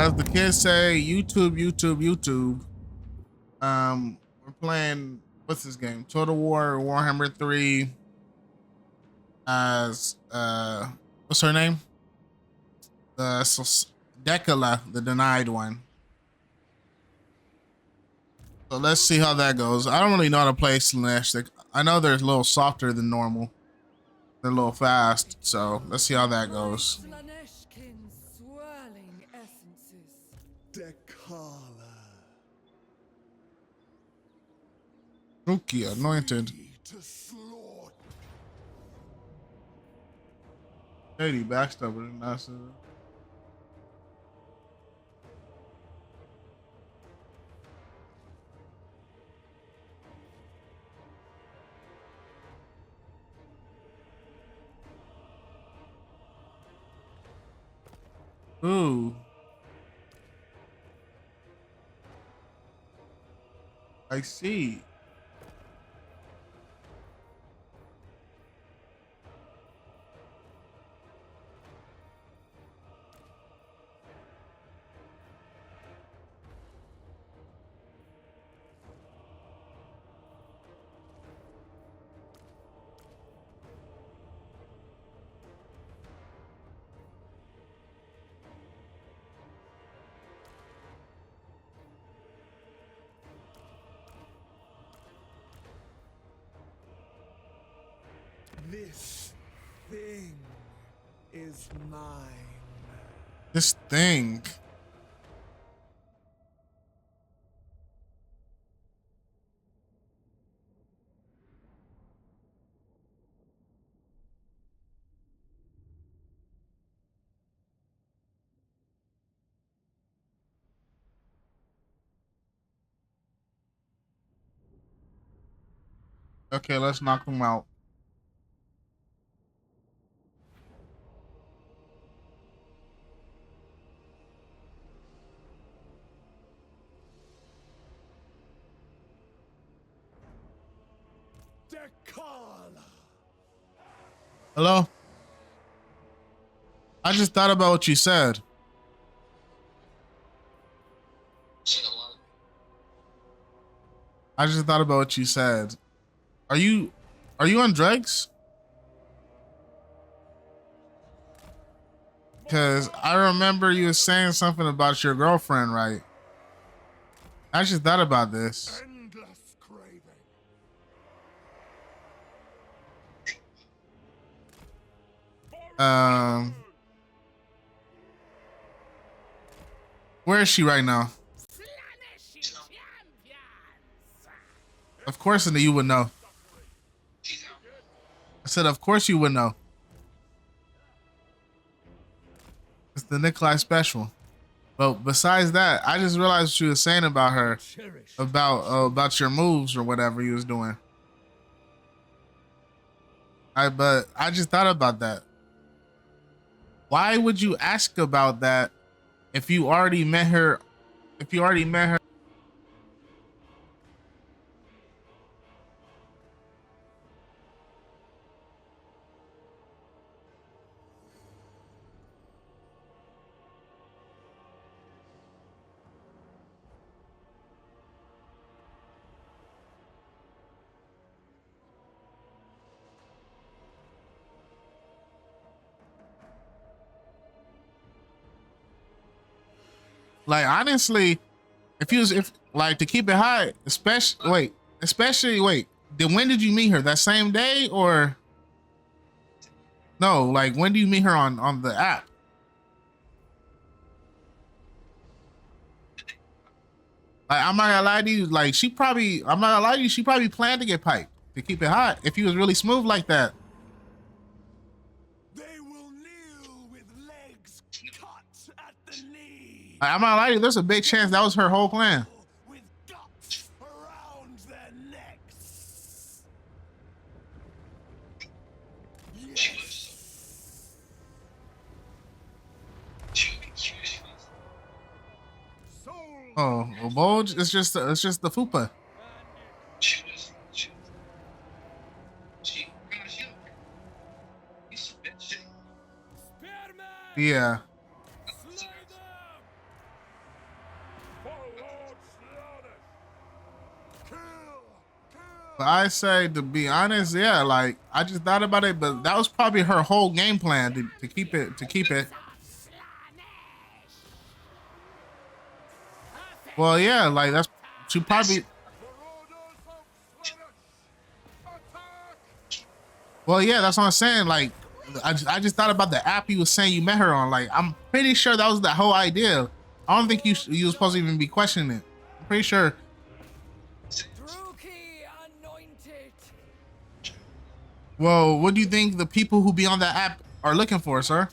as the kids say, YouTube, YouTube, YouTube. We're playing what's this game? Total War Warhammer 3 as what's her name? Dechala, the denied one. So let's see how that goes. I don't really know how to play Slaanesh. I know they're a little softer than normal. They're a little fast, so let's see how that goes. Slaaneshkin's swirling essences. Dechala. Rookie anointed. Lady backstabber. Nice. Ooh. I see. This thing is mine. This thing. Okay, let's knock them out. Dechala. Hello? I just thought about what you said. I just thought about what you said. Are you on drugs? Because I remember you were saying something about your girlfriend, right? I just thought about this. Endless craving. Where is she right now? Of course, and you would know. I said, of course you would know. It's the Nikolai special. But besides that, I just realized what you were saying about her, about your moves or whatever you was doing. But I just thought about that. Why would you ask about that if you already met her? If you already met her. Like honestly, if like to keep it high, especially wait, then when did you meet her? That same day or no? Like when do you meet her on the app? Like I'm not gonna lie to you, like I'm not gonna lie to you, she probably planned to get piped to keep it hot if he was really smooth like that. They will kneel with legs cut at the knee. Like, I'm not gonna lie to you, there's a big chance that was her whole plan. With guts around their necks. Yes. Oh, well, bulge, it's just the fupa. Yeah. But I say, to be honest, yeah, like I just thought about it, but that was probably her whole game plan to keep it Well, yeah, like that's she probably. Well, yeah, that's what I'm saying. Like, I just thought about the app you was saying you met her on. Like, I'm pretty sure that was the whole idea. I don't think you was supposed to even be questioning it. I'm pretty sure. Druki anointed. Well, what do you think the people who be on that app are looking for, sir?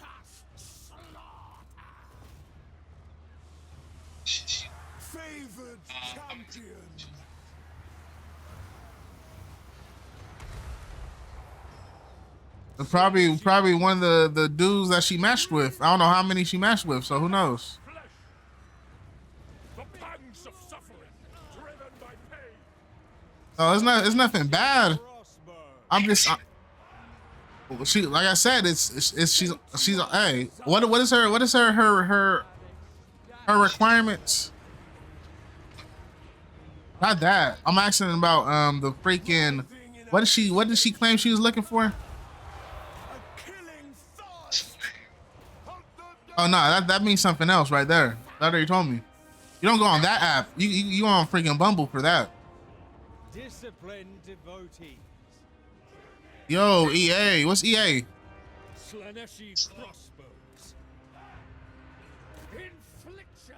Favored champion. Probably one of the dudes that she matched with. I don't know how many she matched with, so who knows? The pangs of suffering, driven by pain. Oh, it's nothing bad. I'm just she like I said, it's she's hey, what is her requirements? Not that. I'm asking about the freaking what did she claim she was looking for? A killing thought. Oh no, that means something else right there. That already told me. You don't go on that app. You on freaking Bumble for that. Disciplined devotees. Yo, EA, what's EA? Slaanesh crossbows. Infliction.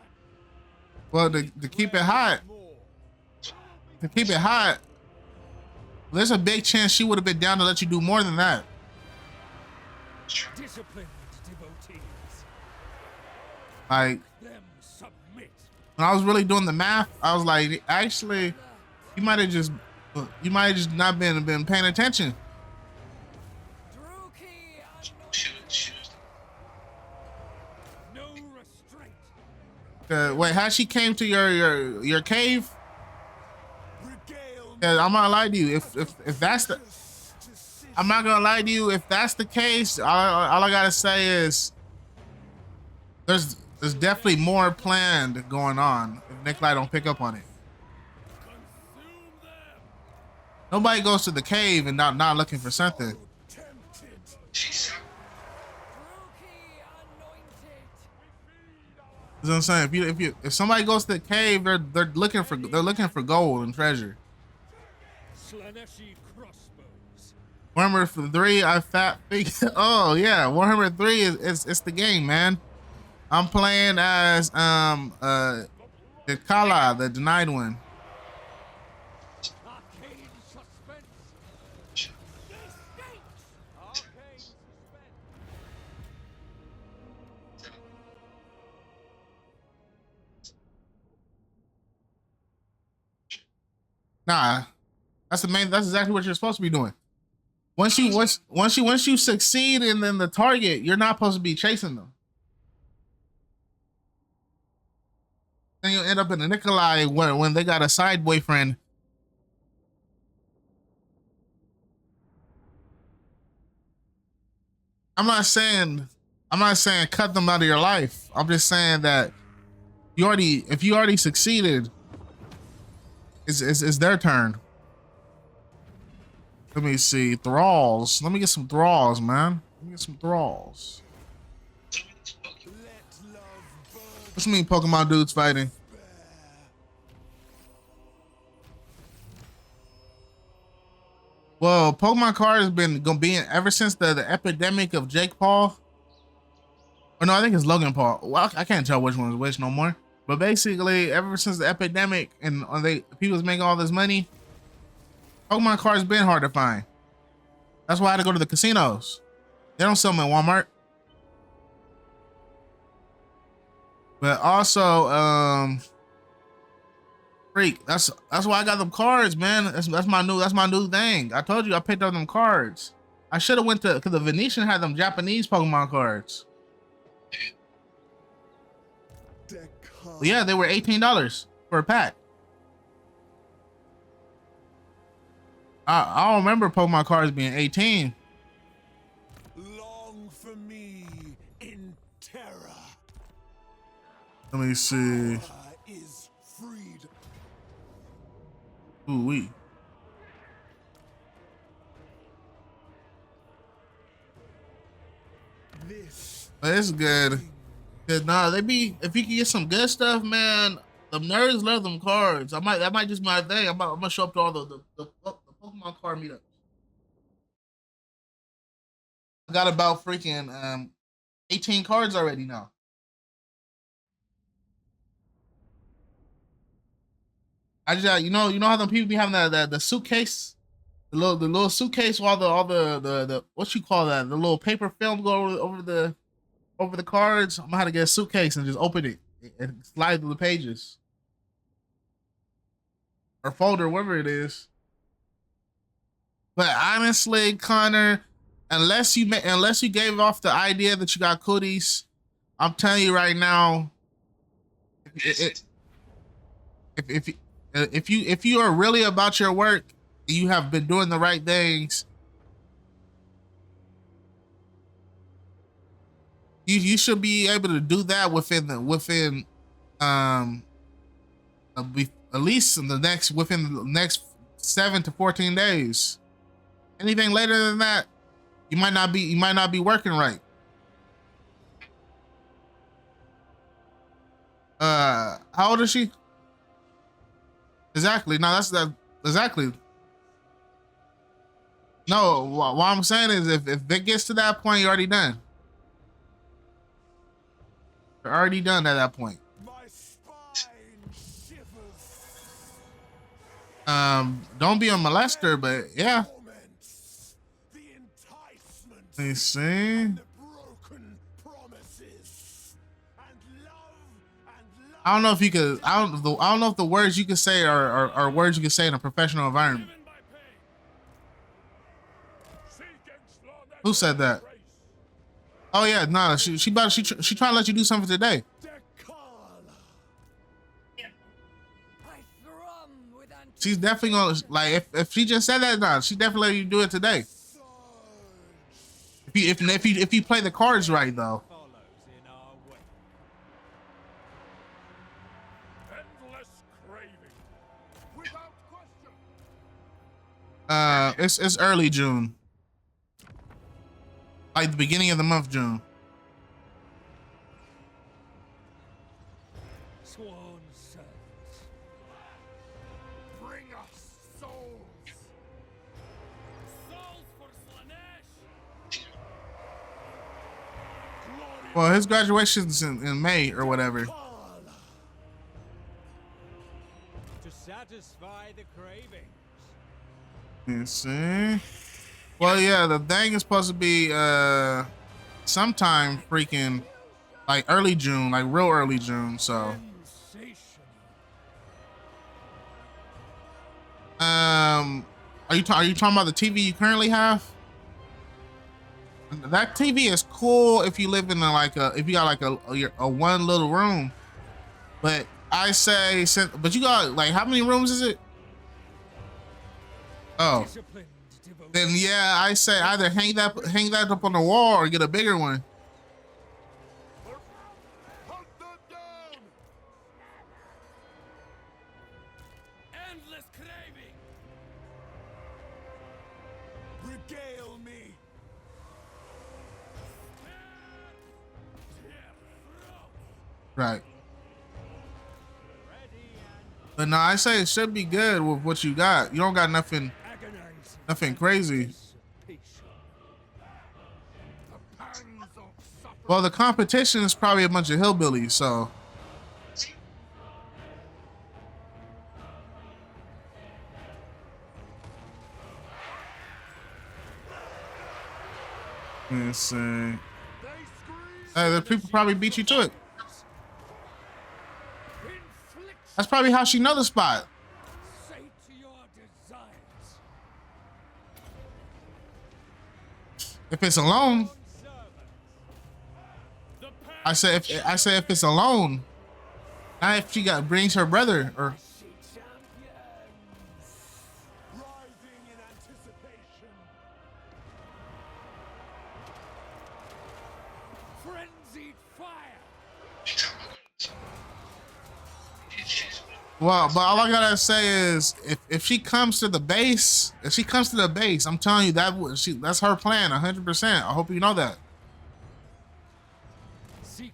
Well, to keep it hot, there's a big chance she would have been down to let you do more than that. Disciplined devotees. Like, Them submit. when I was really doing the math, I was like, actually, you might have just not been paying attention. Druki anointed. No restraint. Wait, how she came to your cave? Regale Yeah, I'm not gonna lie to you. If that's the, I'm not gonna lie to you. If that's the case, all I gotta say is there's definitely more planned going on. If Nikolai don't pick up on it, nobody goes to the cave and not looking for something. tempted. Druki anointed. You know what I'm saying? If somebody goes to the cave, they're looking for gold and treasure. Slaanesh crossbows. Warhammer 3, I fat oh yeah, Warhammer 3 is it's the game, man. I'm playing as Dechala, the denied one. Arcane suspense. Arcane suspense. Nah, that's exactly what you're supposed to be doing. Once you succeed and then the target, you're not supposed to be chasing them. Then you'll end up in a Nikolai when they got a side boyfriend. I'm not saying cut them out of your life. I'm just saying that if you already succeeded, it's their turn. Let me see. Thralls. Let me get some thralls, man. Let me get some thralls. Let love burn. What you mean Pokemon dudes fighting? Well, Pokemon card has been being ever since the epidemic of Jake Paul. Or no, I think it's Logan Paul. Well, I can't tell which one is which no more. But basically, ever since the epidemic and people was making all this money, Pokemon cards been hard to find. That's why I had to go to the casinos. They don't sell them at Walmart. But also, freak. That's why I got them cards, man. That's my new thing. I told you I picked up them cards. I should have went to because the Venetian had them Japanese Pokemon cards. Dechala. Yeah, they were $18 for a pack. I don't remember Pokemon cards being 18. Long for me in terror. Let me see. Is freed. Ooh wee. But it's good. Cause nah, they be if you can get some good stuff, man. The nerds love them cards. That might just be my thing. I'm gonna show up to all the Pokemon card meetups. I got about freaking 18 cards already now. I just you know how them people be having the suitcase, the little suitcase with all the what you call that, the little paper film go over the cards. I'm gonna have to get a suitcase and just open it and slide through the pages or folder, whatever it is. But honestly, Connor, unless you gave off the idea that you got cooties, I'm telling you right now, if if if, if you are really about your work, you have been doing the right things. You should be able to do that within at least within the next 7 to 14 days. Anything later than that, you might not be working right. How old is she? Exactly. No, that's that exactly. No, what I'm saying is if it gets to that point, you're already done. You're already done at that point. My spine shivers. Don't be a molester, but yeah. Torments, the enticement, Let me see. and the broken promises, and love. I don't know if you could. I don't know if the words you could say are words you could say in a professional environment. Driven by pain. Seeking Slaanesh Who said that? grace. Oh yeah, no, she trying to let you do something today. Dechala. I thrum with She's definitely gonna like if she just said that, nah, she definitely let you do it today. Surge. If you play the cards right though. Follows in our wake. Endless craving. Without question. It's early June. Like the beginning of the month, June. Sworn servants. Bring us souls. Souls for Slaanesh. Glory. Well, his graduation's in May or whatever. Dechala. To satisfy the cravings. Let's see. Well, yeah, the thing is supposed to be sometime freaking like early June, like real early June. So Sensational. are you talking about the TV you currently have? That TV is cool if you live in if you got like a one little room. But I say, but you got like how many rooms is it? Oh, Disciplined devotion. then yeah, I say either hang that up on the wall or get a bigger one. Hunt them down. endless craving. Regale me. Right. Ready and But no, I say it should be good with what you got. You don't got nothing agonizing. crazy. Anticipation. The pangs of suffering. Well, the competition is probably a bunch of hillbillies, so. Let's see. They scream. The people probably beat you to it. Infliction. That's probably how she know the spot. Say to your desires. If it's alone, Servants. The I say if it's alone. Not if she brings her brother or. She champions. Rising in anticipation. frenzied fire. Well, but all I gotta say is if she comes to the base, I'm telling you that's her plan, 100%. I hope you know that.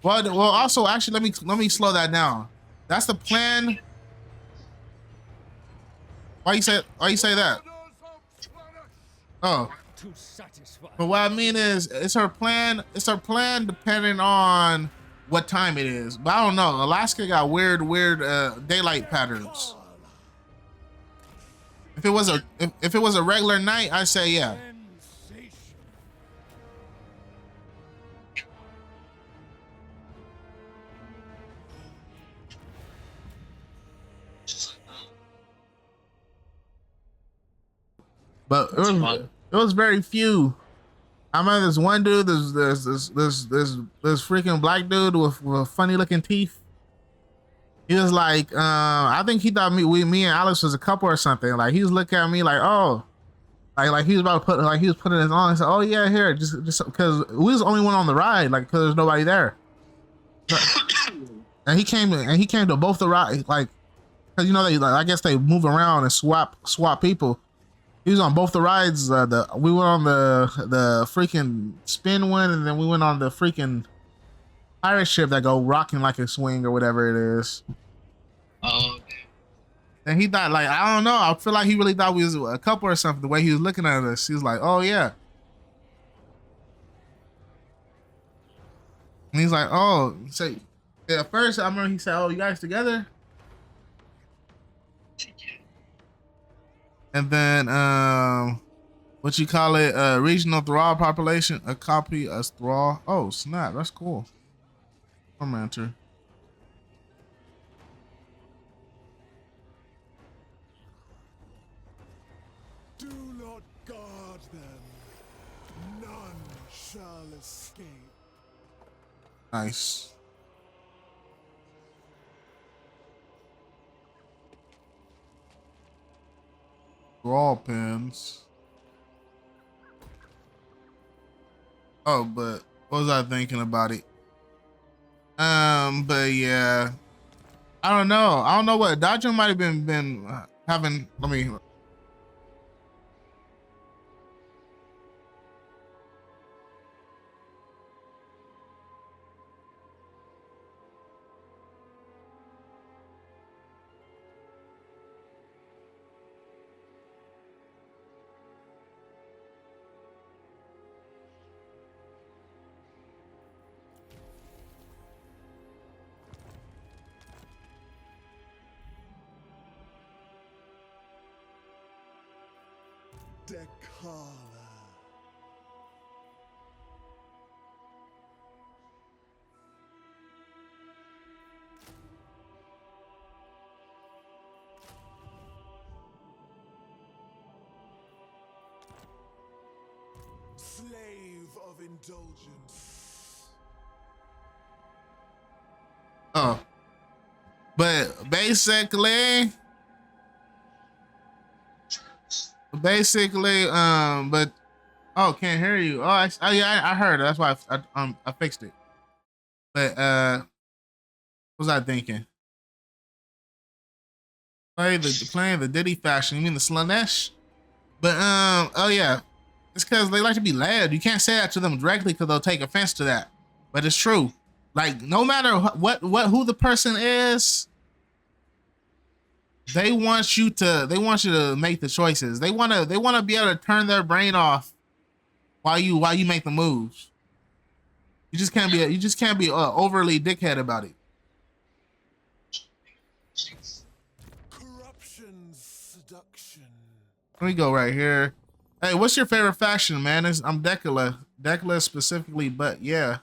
Well, also, actually, let me slow that down. That's the plan. Why you say that? Orders of Slaanesh. Oh, To satisfy. but what I mean is, it's her plan. It's her plan depending on what time it is. But I don't know. Alaska got weird daylight patterns. If it was a regular night, I say yeah. Sensation. But it was very few. I remember this one dude, this freaking black dude with funny looking teeth. He was like, I think he thought me and Alex was a couple or something. Like he was looking at me like, oh, like he was about to put, like he was putting it on. He said, oh yeah, here, just because we was the only one on the ride, like because there's nobody there. And he came to both the rides, like, cause you know they, like, I guess they move around and swap people. He was on both the rides. We went on the freaking spin one, and then we went on the freaking pirate ship that go rocking like a swing or whatever it is. Oh, And he thought, like, I don't know. I feel like he really thought we was a couple or something. The way he was looking at us, he was like, "Oh yeah." And he's like, "Oh." So yeah, at first, I remember he said, "Oh, you guys together?" And then, what you call it? Regional thrall population. A copy of thrall. Oh snap! That's cool. Tormentor. Do not guard them. None shall escape. Nice. Thrall pins. Oh, but what was I thinking about it? But yeah, I don't know. I don't know what Dodger might have been having. Let me. Dechala. Slave of indulgence. Oh, but basically, but oh, can't hear you. Oh, yeah, I heard. That's why I fixed it. But what was I thinking? Playing the Diddy fashion. You mean the Slaanesh? But oh yeah, it's because they like to be led. You can't say that to them directly because they'll take offense to that. But it's true. Like no matter who the person is, they want you to make the choices. They want to be able to turn their brain off while you make the moves. You just can't be overly dickhead about it. Corruption, seduction. Let me go right here. Hey, what's your favorite faction, man? I'm Dechala. Dechala specifically, but yeah.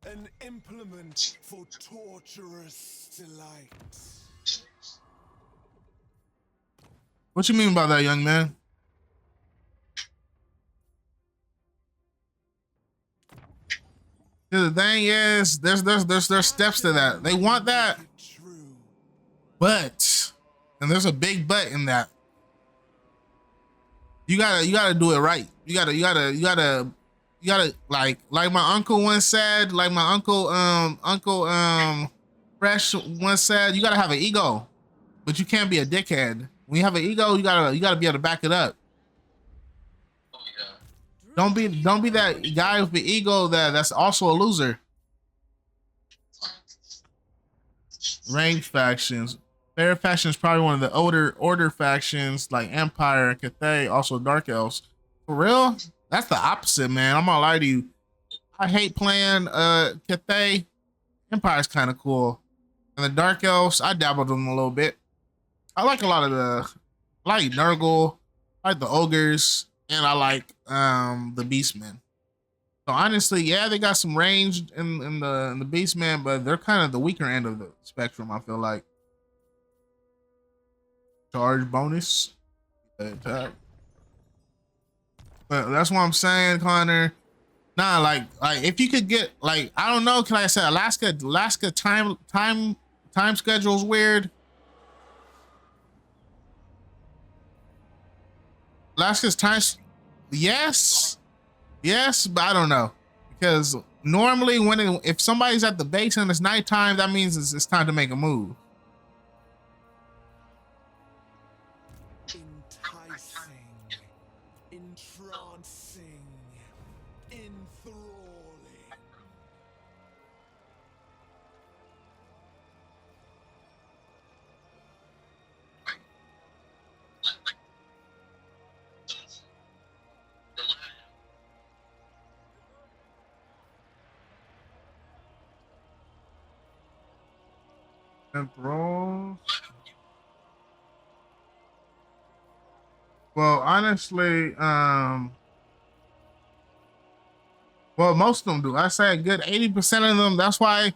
An implement for torturous delight. What you mean by that, young man? The thing is, there's steps to that. They want that, True. but, and there's a big but in that. You gotta do it right. You gotta like my uncle once said, like my uncle Fresh once said, you gotta have an ego, but you can't be a dickhead. When you have an ego, you gotta be able to back it up. oh yeah. Don't be that guy with the ego that's also a loser. Range factions. Fair faction is probably one of the older order factions like Empire and Cathay, also Dark Elves. For real? That's the opposite, man. I'm gonna lie to you. I hate playing Cathay. Empire's kind of cool. And the Dark Elves, I dabbled in them a little bit. I like a lot of I like Nurgle, I like the Ogres, and I like the Beastmen. So honestly, yeah, they got some range in the Beastmen, but they're kind of the weaker end of the spectrum, I feel like. Charge bonus. Attack. But that's what I'm saying, Connor. Nah, like if you could get like I don't know, can I say Alaska time schedule's weird. Alaska's time, yes, but I don't know because normally if somebody's at the base and it's nighttime, that means it's time to make a move. Enticing, entrancing, enthralling. Enthralls. Well, honestly, well, most of them do. I say a good 80% of them. That's why,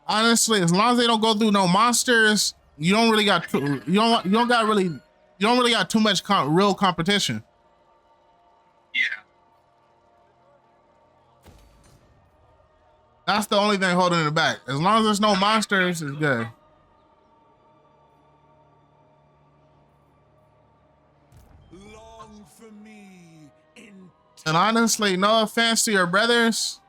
honestly, as long as they don't go through no monsters, you don't really got you don't really got too much real competition. Yeah. That's the only thing holding it back. As long as there's no monsters, it's good. Long for me in And honestly, no offense to your brothers.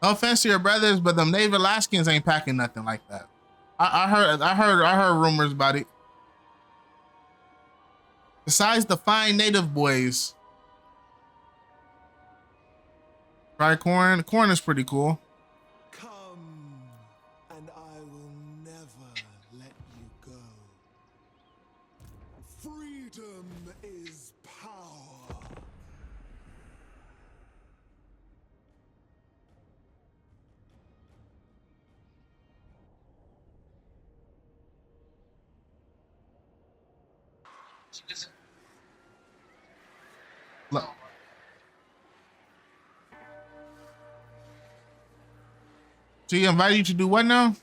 No offense to your brothers, but them Native Alaskans ain't packing nothing like that. I heard rumors about it. Besides the fine native boys. Right, corn? Corn is pretty cool. come, and I will never let you go. Freedom is power. Look. She invited you to do what now?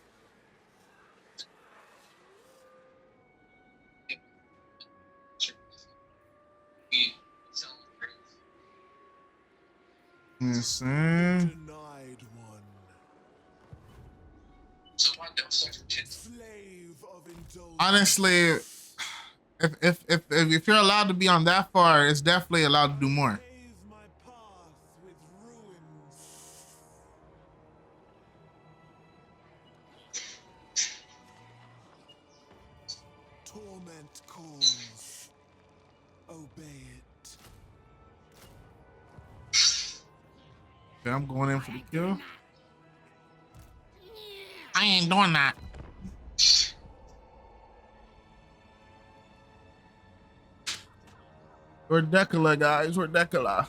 Yes, Denied one. Slave of indulgence. honestly, if you're allowed to be on that far, it's definitely allowed to do more. Pave my path with ruins. Torment calls. Obey it. Okay, I'm going in for the kill. I ain't doing that. We're Dechala, guys. We're Dechala.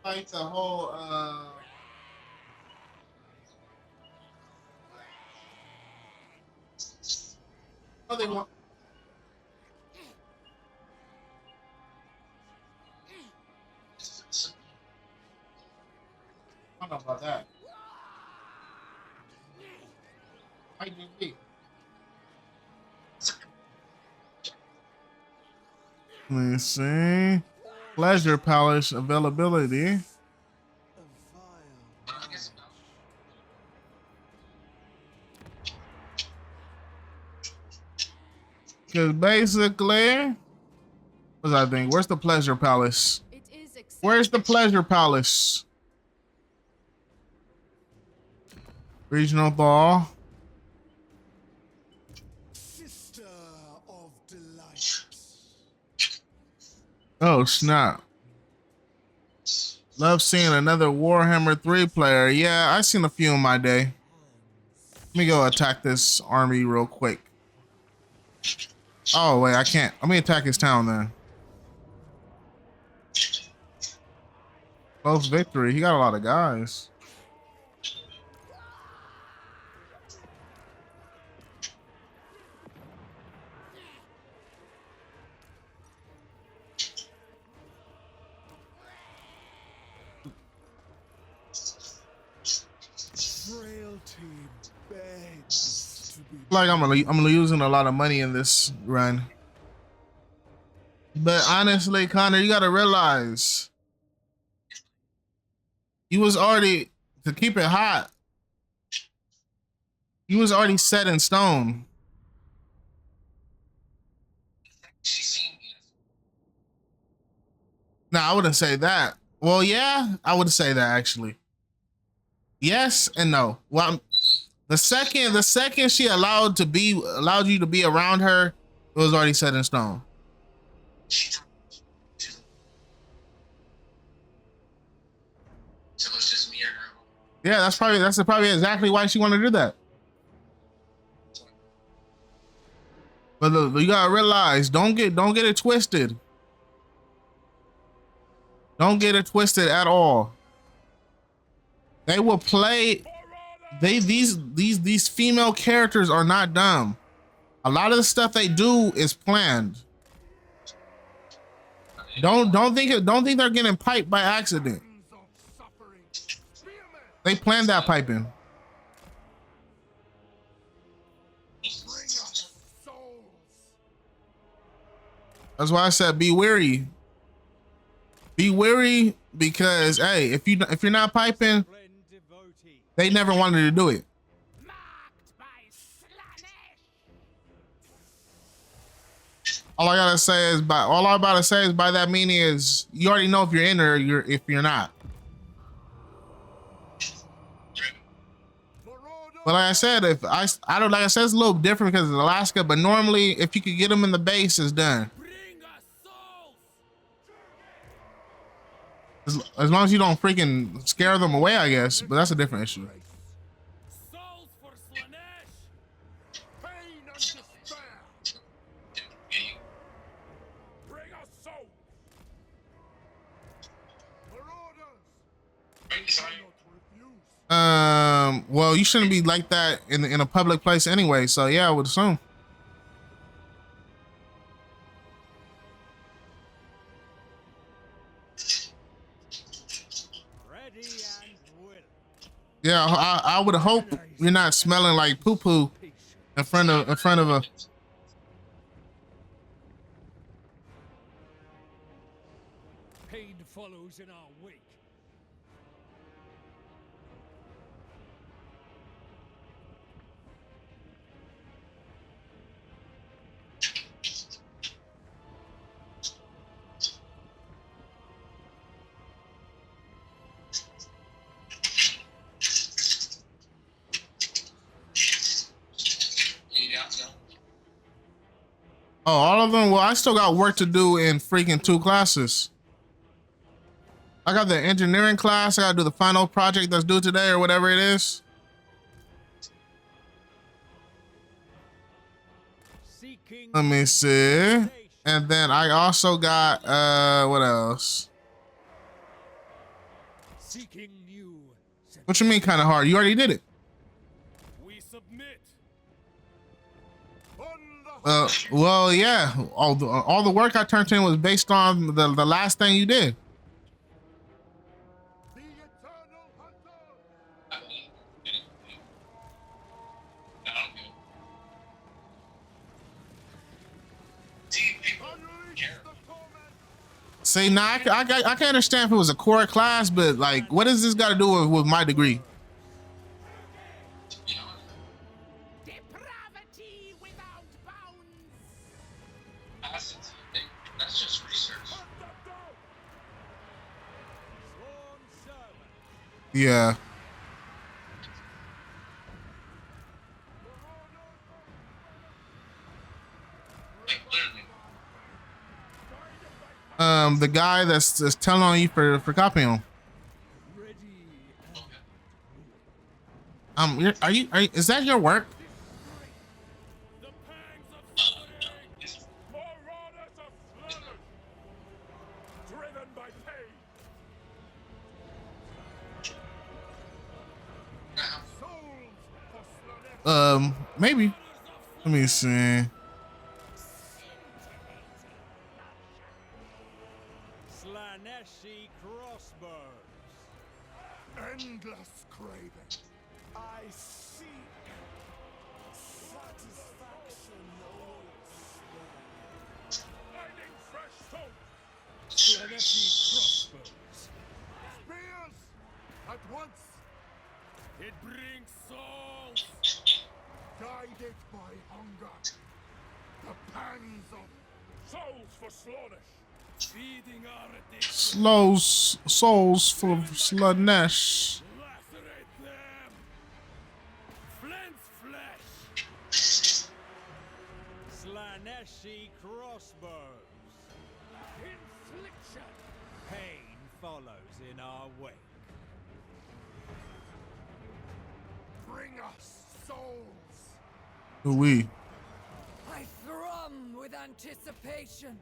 Like the whole oh, they want I don't know about that. I just be. Let me see. Pleasure Palace availability. A vile knowledge. Because basically, what's I think? Where's the Pleasure Palace? It is accepted. Where's the Pleasure Palace? Regional Ball. Sister of delight. Oh, snap. Love seeing another Warhammer 3 player. Yeah, I've seen a few in my day. Let me go attack this army real quick. Oh, wait, I can't. Let me attack his town then. Close victory. He got a lot of guys. Frailty begs to be. Like I'm losing a lot of money in this run. But honestly, Connor, you gotta realize you was already, to keep it hot, you was already set in stone. No, I wouldn't say that. Well, yeah, I would say that actually. Yes and no. Well, the second she allowed you to be around her, it was already set in stone. So it's just me or her. Yeah, that's probably exactly why she wanted to do that. But look, you gotta realize, don't get it twisted. Don't get it twisted at all. They will play. These female characters are not dumb. A lot of the stuff they do is planned. Don't think they're getting piped by accident. They planned that piping. That's why I said be wary. Be wary because hey, if you're not piping, they never wanted to do it. Marked by Slaanesh. All I'm about to say is by that meaning is you already know if you're in or if you're not. But like I said, if I don't, like I said, it's a little different because it's Alaska. But normally, if you could get them in the base, it's done. Bring us souls. As long as you don't freaking scare them away, I guess. But that's a different issue. Souls for Slaanesh. Pain and despair. Bring us souls. Marauders. Not refuse. Well, you shouldn't be like that in a public place anyway. So yeah, I would assume. Ready and willing. Yeah, I would hope you're not smelling like poo poo in front of a. Pain follows in our wake. Oh, all of them? Well, I still got work to do in freaking 2 classes. I got the engineering class. I gotta do the final project that's due today or whatever it is. Seeking Let me see. And then I also got, what else? Seeking new. What you mean kind of hard? You already did it. We submit. Well, yeah. All the work I turned in was based on the last thing you did. The eternal hunter. I mean, I don't know. See, people Unleash care. the torch. See, now I can understand if it was a core class, but like, what does this got to do with my degree? You know, Depravity without bounds. acids. That's just research. Sworn servant. Yeah. Like literally. The guy that's just telling on you for copying him. Ready. Are you is that your work? The pangs of suffering. Marauders of Slaanesh. Driven by pain. Now, Souls for Slaanesh. Maybe. Let me see. Slaaneshi crossbows. Endless craving. I seek satisfaction elsewhere. Finding fresh souls. Slaaneshi crossbows. Spears at once, It brings souls. guided by hunger. The pangs of Souls for Slaanesh. Feeding our addiction. Souls full of Slaanesh. Lacerate them. Flint's flesh. Slaaneshi crossbows. Infliction. Pain follows in our wake. bring us souls. We. I thrum with anticipation.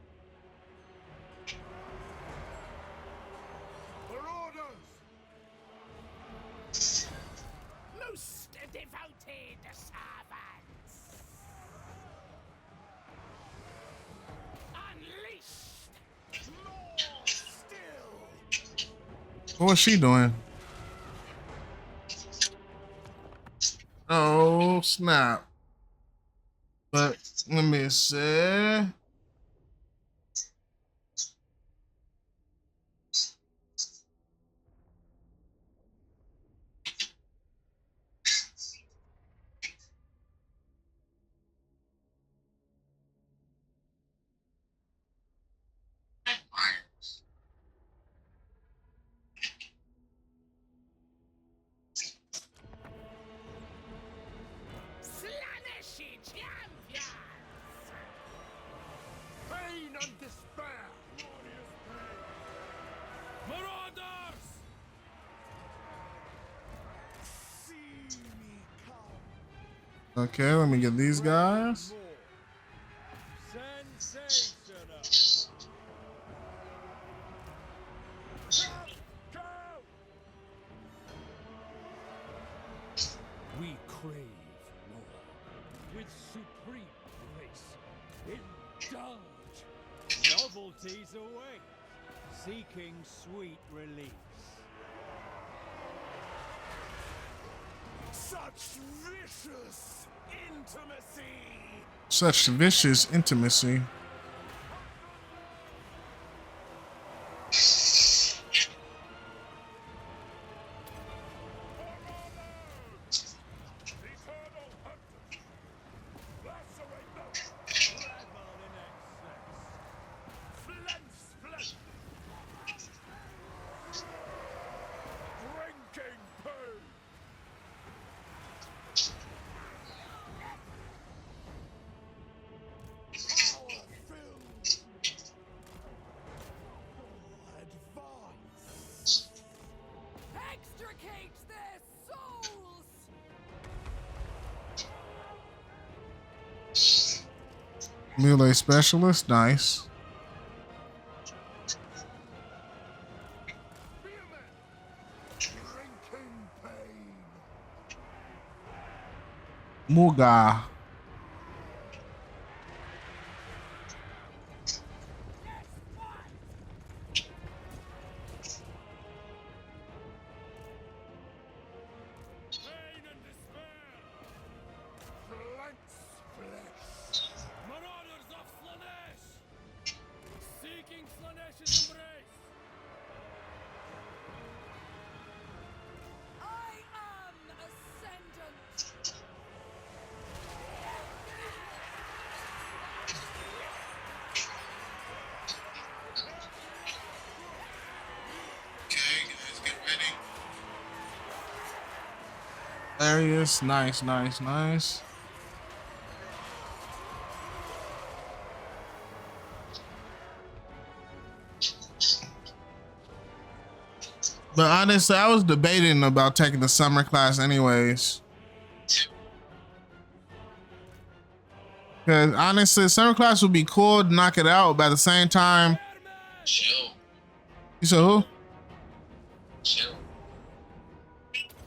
Marauders. Most devoted servants. Unleashed. More still. What's she doing? Oh snap! But let me see. Slaaneshi champions. Pain and despair. Marauders. See me come. Okay, let me get these guys. Sensational. Go. We crave war with supreme grace. Indulge. Novelties await, seeking sweet release. Such vicious intimacy. Such vicious intimacy. Eternal hunters. Lacerate them. Revel in excess. Flint's flesh. Drinking pain. Power filled. Advance. Extricate their souls. Melee specialist, nice. Vehement. Drinking pain. Muga. Pain and despair. Flint's flesh. Marauders of Slaanesh. Seeking Slaanesh's embrace. Hilarious. Nice, nice, nice. But honestly, I was debating about taking the summer class anyways. Because honestly, summer class would be cool to knock it out, but at the same time, Chill. you said who? Chill.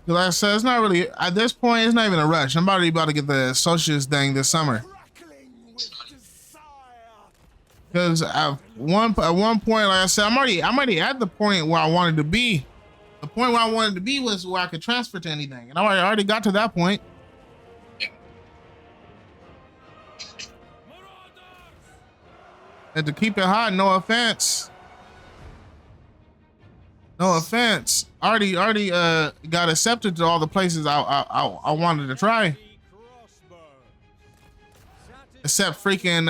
Like I said, it's not really, at this point, it's not even a rush. I'm about to get the associates thing this summer. Crackling with desire. Because at one point, like I said, I'm already at the point where I wanted to be. The point where I wanted to be was where I could transfer to anything. And I already got to that point. And to keep it hot, no offense. No offense. Already got accepted to all the places I wanted to try. Except freaking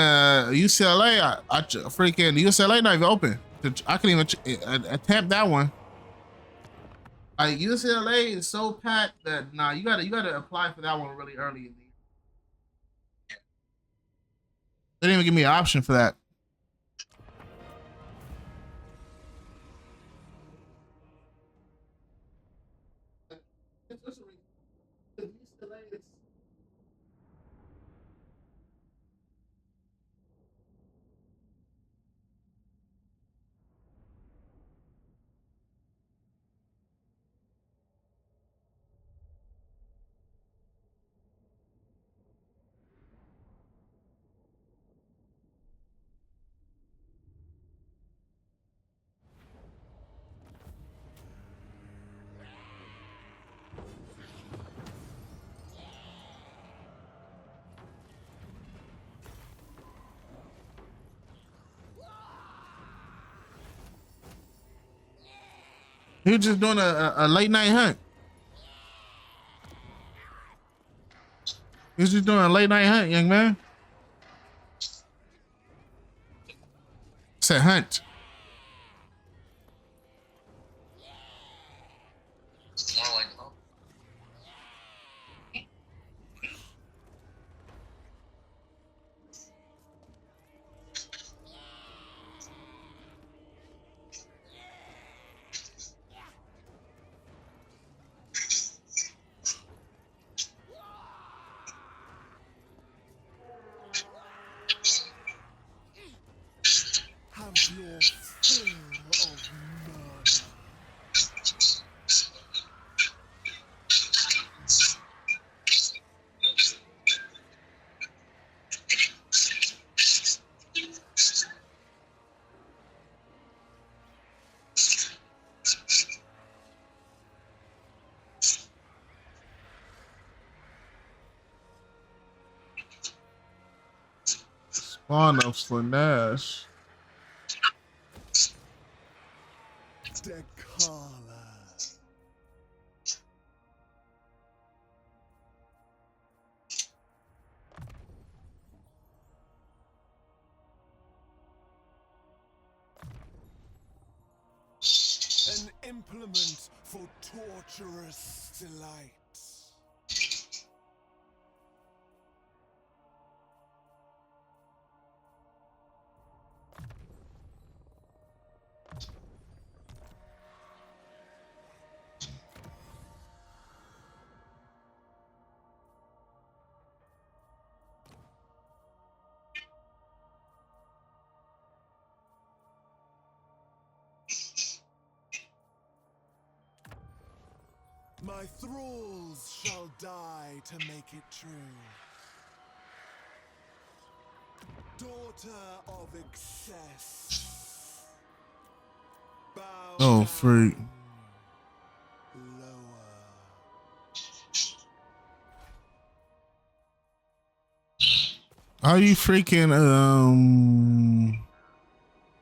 UCLA. Freaking UCLA not even open. I couldn't even attempt that one. Like UCLA is so packed that nah, you gotta apply for that one really early in the year. They didn't even give me an option for that. He was just doing a late night hunt. He was just doing a late night hunt, young man. Said hunt. It's more like home. Have your fill of murder. Spawn of Slaanesh. Dechala. An implement for torturous delight. My thralls shall die to make it true. Daughter of excess. Bow Oh, down freak. lower. How you freaking